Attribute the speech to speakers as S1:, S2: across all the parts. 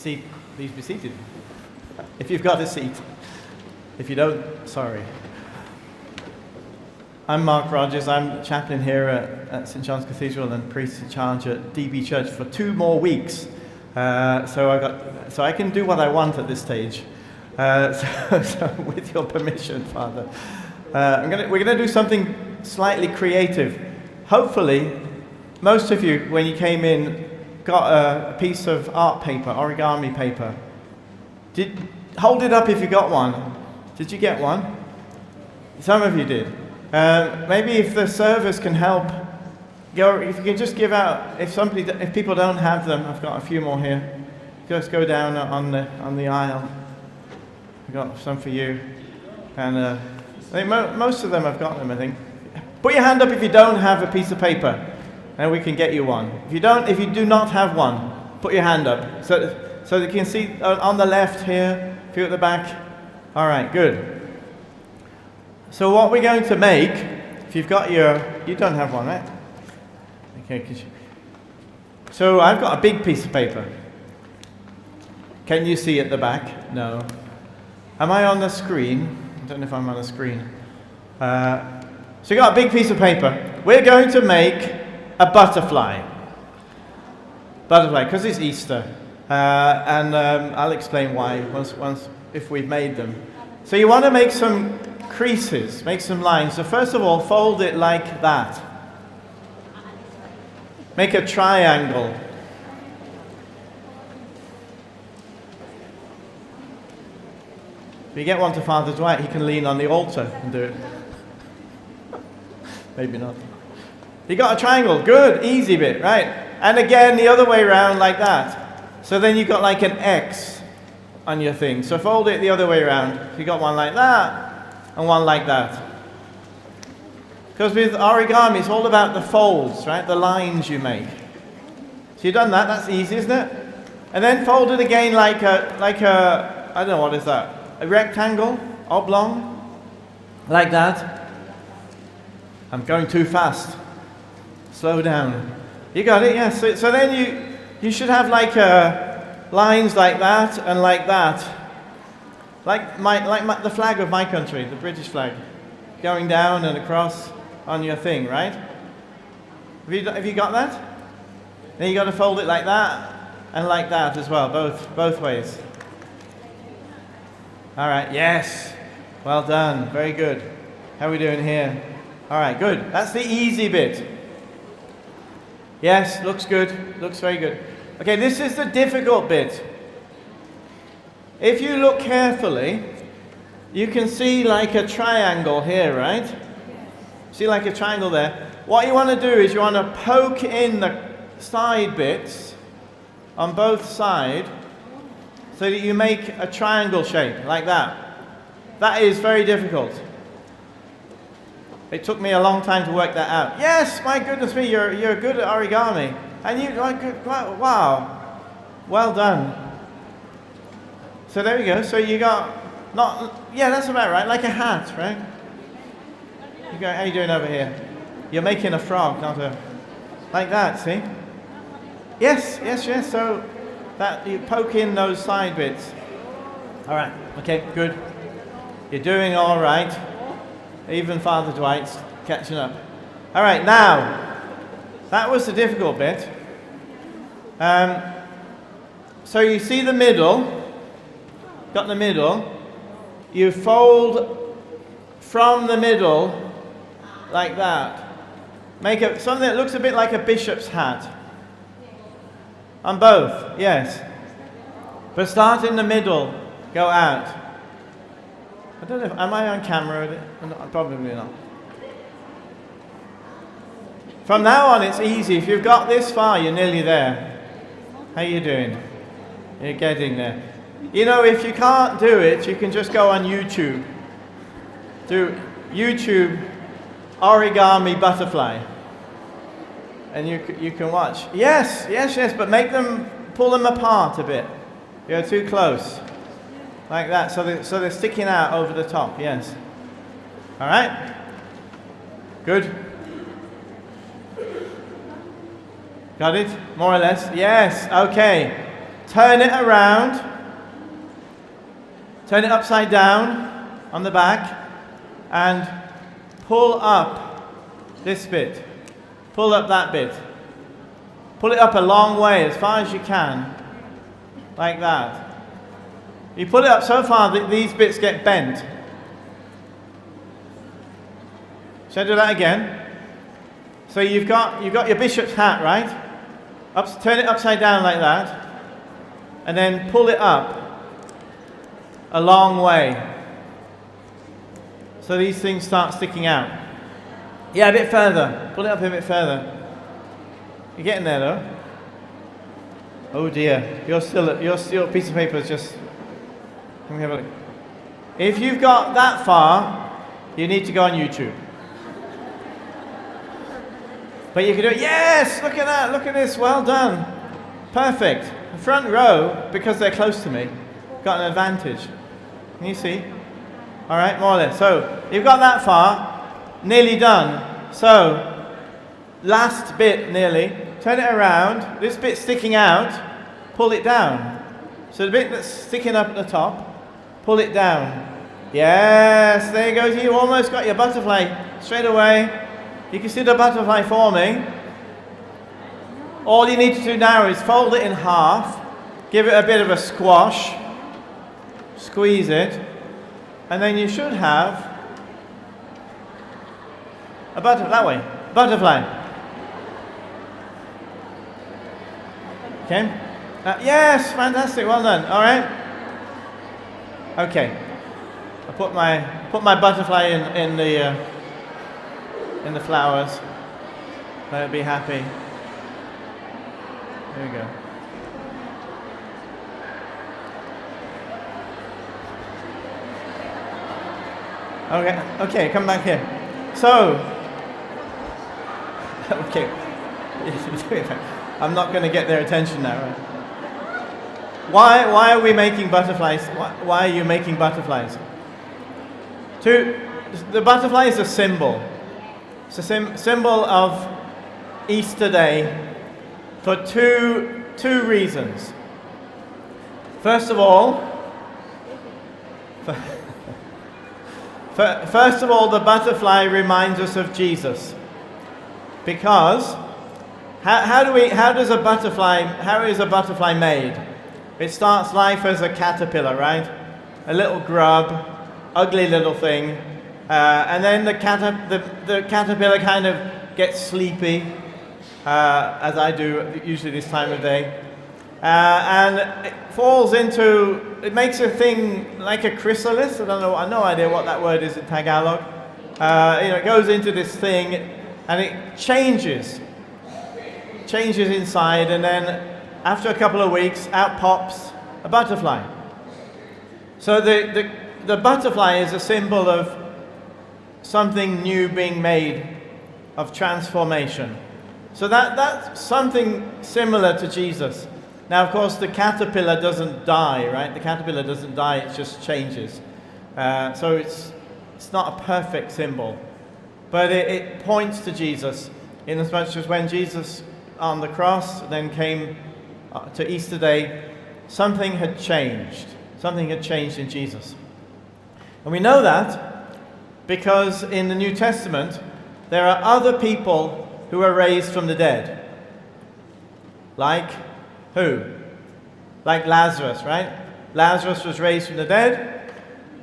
S1: Please be seated. If you've got a seat. If you don't, sorry. I'm Mark Rogers. I'm chaplain here at St John's Cathedral and priest in charge at DB Church for 2 more weeks. So I can do what I want at this stage. So with your permission, Father, we're going to do something slightly creative. Hopefully, most of you, when you came in, got a piece of art paper, origami paper. Hold it up if you got one. Did you get one? Some of you did. Maybe if the servers can help, if you can just give out. If people don't have them, I've got a few more here. Just go down on the aisle. I've got some for you, and I think most of them have got them. I think. Put your hand up if you don't have a piece of paper, and we can get you one. If you do not have one, put your hand up so you can see on the left here. A few at the back. All right, good. So what we're going to make, if you've got you don't have one, right? Okay. So I've got a big piece of paper. Can you see at the back? No. Am I on the screen? I don't know if I'm on the screen. So you got a big piece of paper. We're going to make a butterfly. Butterfly, because it's Easter. And I'll explain why once if we've made them. So you want to make some creases, make some lines. So first of all, fold it like that. Make a triangle. If you get one to Father Dwight, he can lean on the altar and do it. Maybe not. You got a triangle. Good, easy bit, right? And again, the other way around like that. So then you've got like an X on your thing. So fold it the other way around. You got one like that and one like that. Because with origami, it's all about the folds, right? The lines you make. So you've done that. That's easy, isn't it? And then fold it again like a I don't know, what is that? A rectangle, oblong, like that. I'm going too fast. Slow down. You got it, yes. So then you should have like lines like that and like that, like the flag of my country, the British flag, going down and across on your thing, right? Have you got that? Then you got to fold it like that and like that as well, both ways. All right, yes, well done, very good. How are we doing here? All right, good. That's the easy bit. Yes, looks good, looks very good. Okay, this is the difficult bit. If you look carefully, you can see like a triangle here, right? See like a triangle there. What you want to do is you want to poke in the side bits on both sides so that you make a triangle shape like that. That is very difficult. It took me a long time to work that out. Yes, my goodness me, you're good at origami. And wow, well done. So there we go. So you got, that's about right, like a hat, right? How are you doing over here? You're making a frog, not like that, see? Yes, so that you poke in those side bits. All right, okay, good. You're doing all right. Even Father Dwight's catching up. All right, now, that was the difficult bit. So you see the middle, got the middle, you fold from the middle like that. Make something that looks a bit like a bishop's hat. On both, yes. But start in the middle, go out. I don't know, am I on camera? Probably not. From now on, it's easy. If you've got this far, you're nearly there. How are you doing? You're getting there. You know, if you can't do it, you can just go on YouTube. Do YouTube origami butterfly. And you can watch. Yes, but pull them apart a bit. You're too close. Like that, so they're sticking out over the top, yes. All right? Good. Got it? More or less? Yes, okay. turn it around, turn it upside down on the back, and pull up this bit. Pull up that bit. Pull it up a long way, as far as you can, like that. You pull it up so far that these bits get bent. Shall I do that again? So you've got your bishop's hat, right? Turn it upside down like that, and then pull it up a long way. So these things start sticking out. Yeah, a bit further. Pull it up a bit further. You're getting there though. Oh dear, your piece of paper is just. Let me have a look. If you've got that far, you need to go on YouTube. But you can do it. Yes, look at that. Look at this. Well done. Perfect. The front row, because they're close to me, got an advantage. Can you see? All right, more or less. So you've got that far, nearly done. So last bit, nearly. Turn it around. This bit sticking out, pull it down. So the bit that's sticking up at the top, pull it down. Yes, there you go. You almost got your butterfly straight away. You can see the butterfly forming. All you need to do now is fold it in half, give it a bit of a squash, squeeze it, and then you should have a butterfly. Okay? Yes, fantastic, well done. All right. Okay. I put my butterfly in the flowers. Let it be happy. There we go. Okay, come back here. So, okay. I'm not going to get their attention now, right? Why are we making butterflies? Why are you making butterflies? The butterfly is a symbol. It's a symbol of Easter Day for two reasons. First of all, the butterfly reminds us of Jesus. Because how is a butterfly made? It starts life as a caterpillar, right? A little grub, ugly little thing, and then the caterpillar kind of gets sleepy, as I do usually this time of day, and it makes a thing like a chrysalis. I have no idea what that word is in Tagalog. It goes into this thing, and it changes inside, and then after a couple of weeks, out pops a butterfly. So the butterfly is a symbol of something new being made, of transformation. So that's something similar to Jesus. Now, of course, the caterpillar doesn't die, right? The caterpillar doesn't die, it just changes. So it's not a perfect symbol. But it points to Jesus, in as much as when Jesus on the cross then came to Easter Day, something had changed. Something had changed in Jesus. And we know that because in the New Testament, there are other people who are raised from the dead. Like who? Like Lazarus, right? Lazarus was raised from the dead.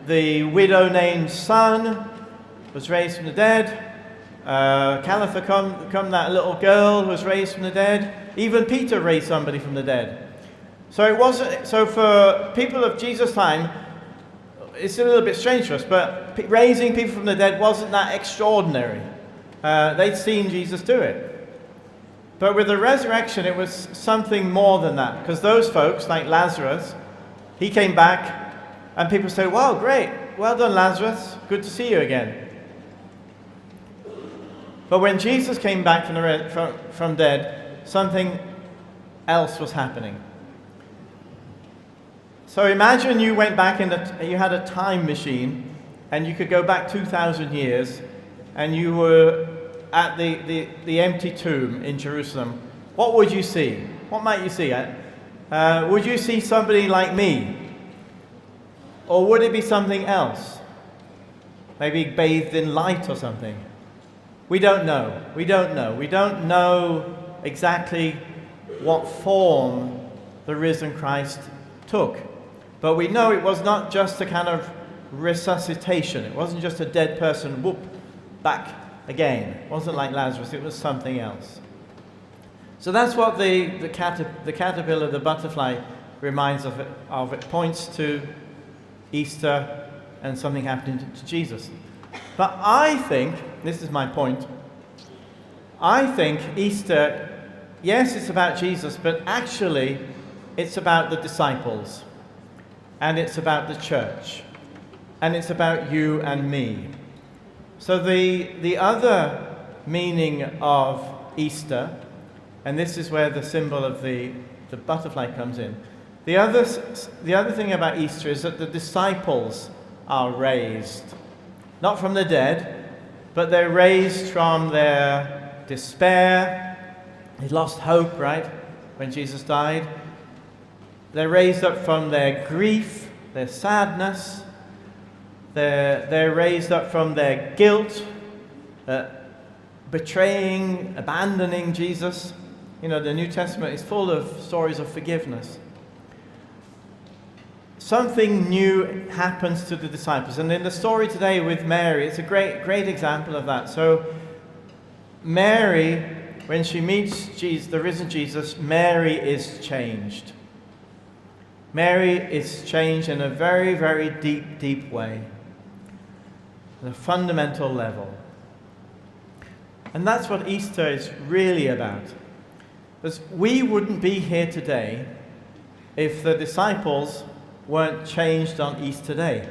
S1: The widow named Son was raised from the dead. Calitha, that little girl was raised from the dead. Even Peter raised somebody from the dead. So for people of Jesus' time, it's a little bit strange for us, but raising people from the dead wasn't that extraordinary. They'd seen Jesus do it. But with the resurrection, it was something more than that. Because those folks, like Lazarus, he came back, and people said, "Wow, great. Well done, Lazarus. Good to see you again." But when Jesus came back from dead, something else was happening. So imagine you went back you had a time machine, and you could go back 2,000 years, and you were at the empty tomb in Jerusalem. What would you see? What might you see? Would you see somebody like me? Or would it be something else? Maybe bathed in light or something? We don't know. We don't know. We don't know exactly what form the risen Christ took. But we know it was not just a kind of resuscitation. It wasn't just a dead person, whoop, back again. It wasn't like Lazarus. It was something else. So that's what the caterpillar, the butterfly, reminds of. It points to Easter and something happening to Jesus. But I think, this is my point, I think Easter, yes, it's about Jesus, but actually it's about the disciples. And it's about the church. And it's about you and me. So the other meaning of Easter, and this is where the symbol of the butterfly comes in. The other thing about Easter is that the disciples are raised. Not from the dead, but they're raised from their despair. They lost hope, right, when Jesus died. They're raised up from their grief, their sadness. They're raised up from their guilt, betraying, abandoning Jesus. You know, the New Testament is full of stories of forgiveness. Something new happens to the disciples. And in the story today with Mary, it's a great example of that. So Mary, when she meets Jesus, the risen Jesus, Mary is changed. Mary is changed in a very, very deep way. At a fundamental level. And that's what Easter is really about. Because we wouldn't be here today if the disciples weren't changed on Easter Day.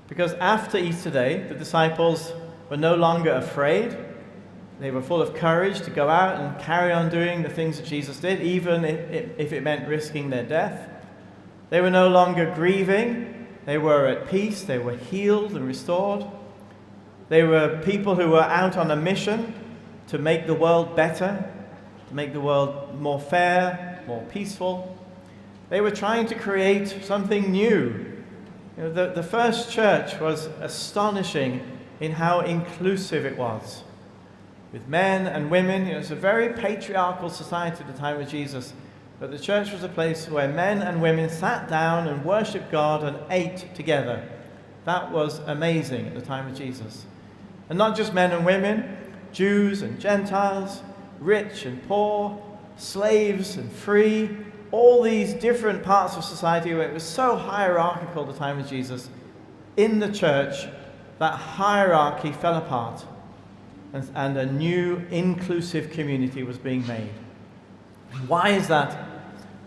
S1: Because after Easter Day, the disciples were no longer afraid. They were full of courage to go out and carry on doing the things that Jesus did, even if it meant risking their death. They were no longer grieving. They were at peace. They were healed and restored. They were people who were out on a mission to make the world better, to make the world more fair, more peaceful. They were trying to create something new. You know, the first church was astonishing in how inclusive it was. With men and women, it's a very patriarchal society at the time of Jesus. But the church was a place where men and women sat down and worshipped God and ate together. That was amazing at the time of Jesus. And not just men and women, Jews and Gentiles, rich and poor, slaves and free, all these different parts of society where it was so hierarchical at the time of Jesus. In the church, that hierarchy fell apart and a new inclusive community was being made. Why is that?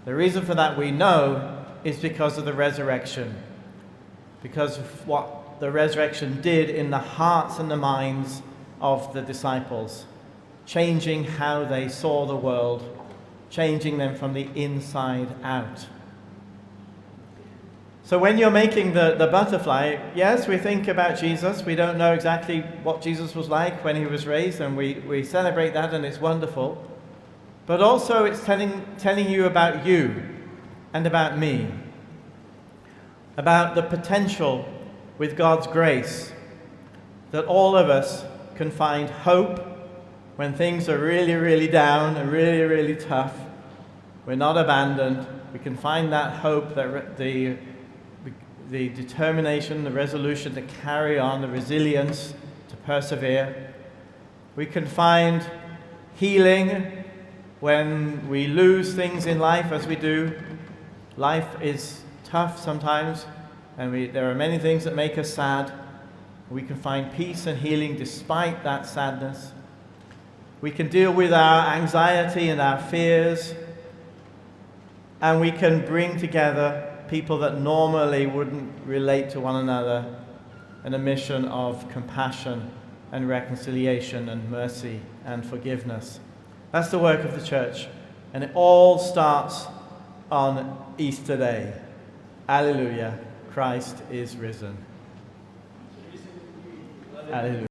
S1: The reason for that we know is because of the resurrection. Because of what the resurrection did in the hearts and the minds of the disciples, changing how they saw the world, changing them from the inside out. So when you're making the butterfly, yes, we think about Jesus. We don't know exactly what Jesus was like when he was raised, and we celebrate that, and it's wonderful. But also it's telling you about you and about me, about the potential with God's grace that all of us can find hope when things are really, really down and really, really tough. We're not abandoned. We can find that hope, that the determination, the resolution to carry on, the resilience to persevere. We can find healing when we lose things in life, as we do. Life is tough sometimes, and there are many things that make us sad. We can find peace and healing despite that sadness. We can deal with our anxiety and our fears, and we can bring together people that normally wouldn't relate to one another in a mission of compassion and reconciliation and mercy and forgiveness. That's the work of the church, and it all starts on Easter Day. Alleluia, Christ is risen. Alleluia.